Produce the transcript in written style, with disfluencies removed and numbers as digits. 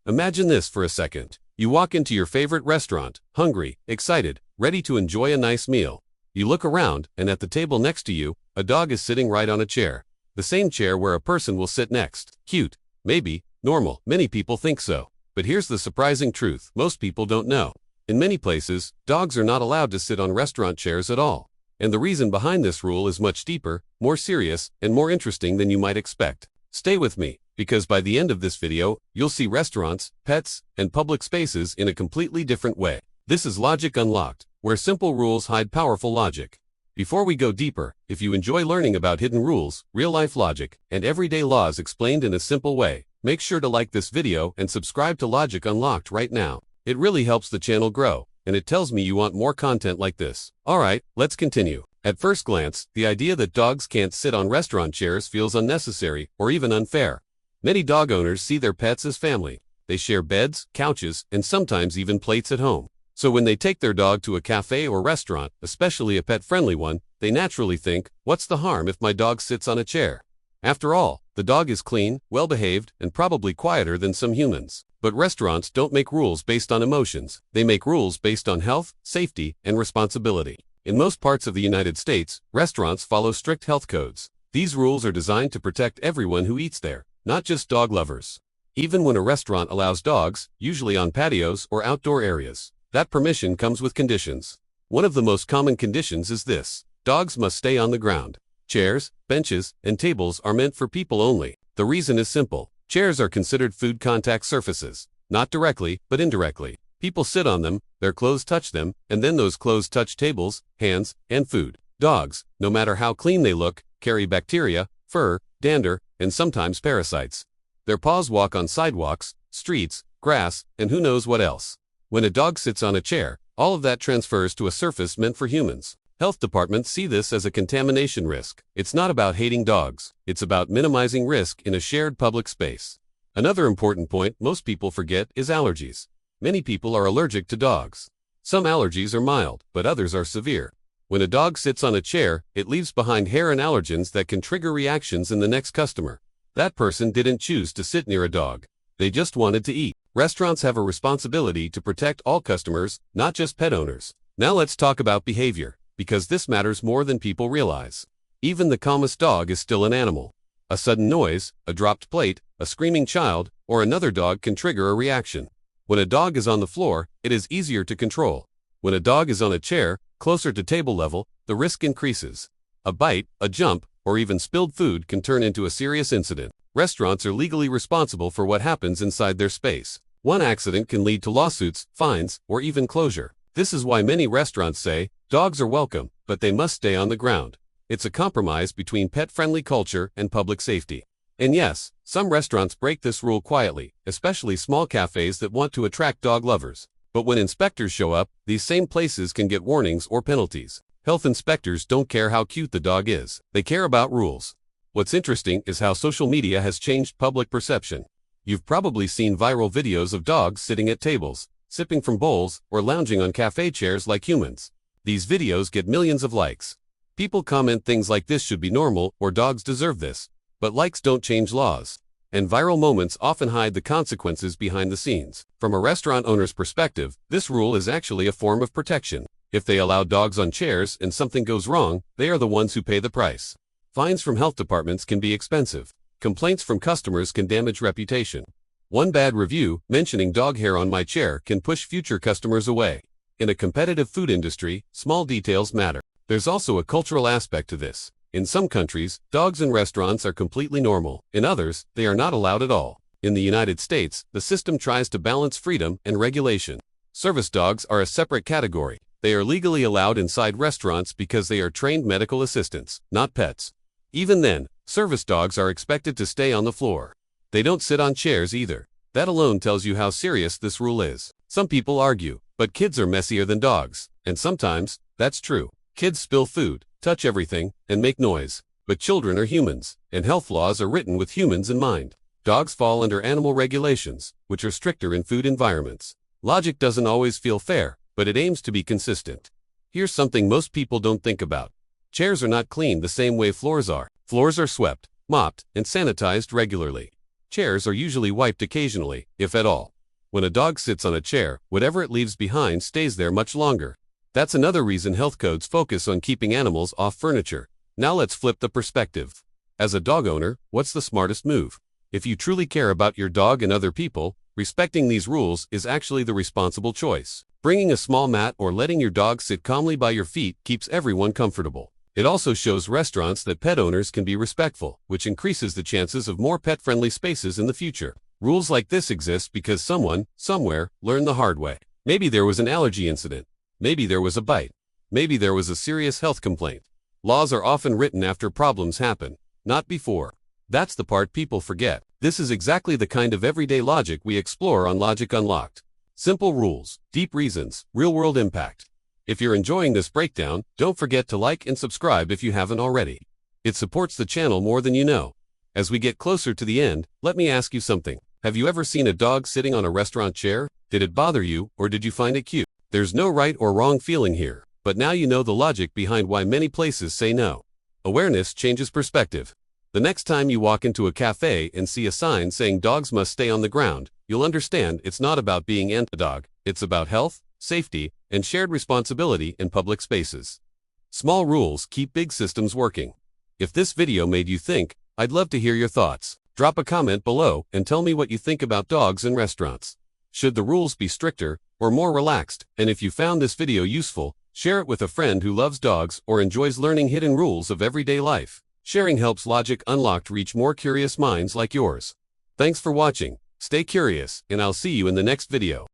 Imagine this for a second. You walk into your favorite restaurant, hungry, excited, ready to enjoy a nice meal. You look around, and at the table next to you, a dog is sitting right on a chair. The same chair where a person will sit next. Cute. Maybe. Normal. Many people think so. But here's the surprising truth most people don't know. In many places, dogs are not allowed to sit on restaurant chairs at all. And the reason behind this rule is much deeper, more serious, and more interesting than you might expect. Stay with me, because by the end of this video, you'll see restaurants, pets, and public spaces in a completely different way. This is Logic Unlocked, where simple rules hide powerful logic. Before we go deeper, if you enjoy learning about hidden rules, real-life logic, and everyday laws explained in a simple way, make sure to like this video and subscribe to Logic Unlocked right now. It really helps the channel grow, and it tells me you want more content like this. Alright, let's continue. At first glance, the idea that dogs can't sit on restaurant chairs feels unnecessary or even unfair. Many dog owners see their pets as family. They share beds, couches, and sometimes even plates at home. So when they take their dog to a cafe or restaurant, especially a pet-friendly one, they naturally think, what's the harm if my dog sits on a chair? After all, the dog is clean, well-behaved, and probably quieter than some humans. But restaurants don't make rules based on emotions. They make rules based on health, safety, and responsibility. In most parts of the United States, restaurants follow strict health codes. These rules are designed to protect everyone who eats there, not just dog lovers. Even when a restaurant allows dogs, usually on patios or outdoor areas, that permission comes with conditions. One of the most common conditions is this: dogs must stay on the ground. Chairs, benches, and tables are meant for people only. The reason is simple. Chairs are considered food contact surfaces, not directly, but indirectly. People sit on them, their clothes touch them, and then those clothes touch tables, hands, and food. Dogs, no matter how clean they look, carry bacteria, fur, dander, and sometimes parasites. Their paws walk on sidewalks, streets, grass, and who knows what else. When a dog sits on a chair, all of that transfers to a surface meant for humans. Health departments see this as a contamination risk. It's not about hating dogs. It's about minimizing risk in a shared public space. Another important point most people forget is allergies. Many people are allergic to dogs. Some allergies are mild, but others are severe. When a dog sits on a chair, it leaves behind hair and allergens that can trigger reactions in the next customer. That person didn't choose to sit near a dog. They just wanted to eat. Restaurants have a responsibility to protect all customers, not just pet owners. Now let's talk about behavior, because this matters more than people realize. Even the calmest dog is still an animal. A sudden noise, a dropped plate, a screaming child, or another dog can trigger a reaction. When a dog is on the floor, it is easier to control. When a dog is on a chair, closer to table level, the risk increases. A bite, a jump, or even spilled food can turn into a serious incident. Restaurants are legally responsible for what happens inside their space. One accident can lead to lawsuits, fines, or even closure. This is why many restaurants say, dogs are welcome, but they must stay on the ground. It's a compromise between pet-friendly culture and public safety. And yes, some restaurants break this rule quietly, especially small cafes that want to attract dog lovers. But when inspectors show up, these same places can get warnings or penalties. Health inspectors don't care how cute the dog is. They care about rules. What's interesting is how social media has changed public perception. You've probably seen viral videos of dogs sitting at tables, sipping from bowls, or lounging on cafe chairs like humans. These videos get millions of likes. People comment things like this should be normal or dogs deserve this. But likes don't change laws. And viral moments often hide the consequences behind the scenes. From a restaurant owner's perspective, this rule is actually a form of protection. If they allow dogs on chairs and something goes wrong, they are the ones who pay the price. Fines from health departments can be expensive. Complaints from customers can damage reputation. One bad review, mentioning dog hair on my chair, can push future customers away. In a competitive food industry, small details matter. There's also a cultural aspect to this. In some countries, dogs in restaurants are completely normal. In others, they are not allowed at all. In the United States, the system tries to balance freedom and regulation. Service dogs are a separate category. They are legally allowed inside restaurants because they are trained medical assistants, not pets. Even then, service dogs are expected to stay on the floor. They don't sit on chairs either. That alone tells you how serious this rule is. Some people argue, but kids are messier than dogs. And sometimes, that's true. Kids spill food, touch everything, and make noise. But children are humans, and health laws are written with humans in mind. Dogs fall under animal regulations, which are stricter in food environments. Logic doesn't always feel fair, but it aims to be consistent. Here's something most people don't think about. Chairs are not cleaned the same way floors are. Floors are swept, mopped, and sanitized regularly. Chairs are usually wiped occasionally, if at all. When a dog sits on a chair, whatever it leaves behind stays there much longer. That's another reason health codes focus on keeping animals off furniture. Now let's flip the perspective. As a dog owner, what's the smartest move? If you truly care about your dog and other people, respecting these rules is actually the responsible choice. Bringing a small mat or letting your dog sit calmly by your feet keeps everyone comfortable. It also shows restaurants that pet owners can be respectful, which increases the chances of more pet-friendly spaces in the future. Rules like this exist because someone, somewhere, learned the hard way. Maybe there was an allergy incident. Maybe there was a bite. Maybe there was a serious health complaint. Laws are often written after problems happen, not before. That's the part people forget. This is exactly the kind of everyday logic we explore on Logic Unlocked. Simple rules, deep reasons, real-world impact. If you're enjoying this breakdown, don't forget to like and subscribe if you haven't already. It supports the channel more than you know. As we get closer to the end, let me ask you something. Have you ever seen a dog sitting on a restaurant chair? Did it bother you, or did you find it cute? There's no right or wrong feeling here, but now you know the logic behind why many places say no. Awareness changes perspective. The next time you walk into a cafe and see a sign saying dogs must stay on the ground, you'll understand it's not about being anti-dog, it's about health, safety, and shared responsibility in public spaces. Small rules keep big systems working. If this video made you think, I'd love to hear your thoughts. Drop a comment below and tell me what you think about dogs in restaurants. Should the rules be stricter or more relaxed? And if you found this video useful, share it with a friend who loves dogs or enjoys learning hidden rules of everyday life. Sharing helps Logic Unlocked reach more curious minds like yours. Thanks for watching. Stay curious, and I'll see you in the next video.